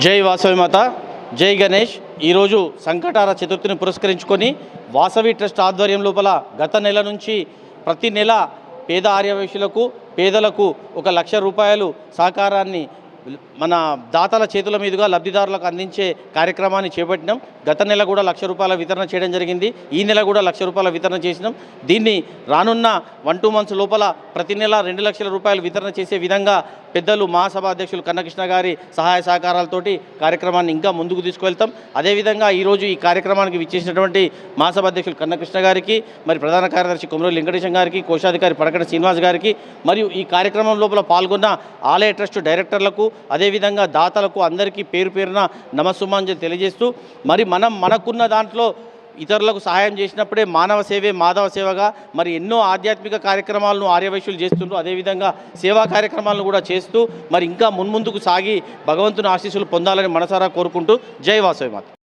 జై వాసవి మాత, జై గణేష్. ఈరోజు సంకటార చతుర్థిని పురస్కరించుకొని వాసవి ట్రస్ట్ ఆధ్వర్యం లోపల గత నెల నుంచి ప్రతి నెల పేద ఆర్యవైశ్యులకు పేదలకు 1,00,000 రూపాయలు సహకారాన్ని మన దాతల చేతుల మీదుగా లబ్ధిదారులకు అందించే కార్యక్రమాన్ని చేపట్టినాం. గత నెల కూడా 1,00,000 రూపాయల వితరణ చేయడం జరిగింది. ఈ నెల కూడా 1,00,000 రూపాయల వితరణ చేసినాం. దీన్ని రానున్న 1-2 మంత్స్ లోపల ప్రతి నెల 2,00,000 రూపాయలు వితరణ చేసే విధంగా పెద్దలు మహాసభ అధ్యక్షులు కన్నకృష్ణ గారి సహాయ సహకారాలతోటి కార్యక్రమాన్ని ఇంకా ముందుకు తీసుకువెళ్తాం. అదేవిధంగా ఈరోజు ఈ కార్యక్రమానికి విచ్చేసినటువంటి మహాసభ అధ్యక్షులు కన్నకృష్ణ గారికి, మరి ప్రధాన కార్యదర్శి కొమరవెల్లి వెంకటేశం గారికి, కోశాధికారి పడకటి శ్రీనివాస్ గారికి, మరియు ఈ కార్యక్రమం లోపల పాల్గొన్న ఆలయ ట్రస్ట్ డైరెక్టర్లకు, అదేవిధంగా దాతలకు అందరికీ పేరు పేరున నమస్సుమాంజలి తెలియజేస్తూ, మరి మనకున్న దాంట్లో ఇతరులకు సహాయం చేసినప్పుడే మానవ సేవే మాధవ సేవగా మరి ఎన్నో ఆధ్యాత్మిక కార్యక్రమాలను ఆర్యవైశ్యులు చేస్తుండ్రు. అదేవిధంగా సేవా కార్యక్రమాలను కూడా చేస్తూ మరి ఇంకా మున్ముందుకు సాగి భగవంతుని ఆశీస్సులు పొందాలని మనసారా కోరుకుంటూ జై వాసవి మాత.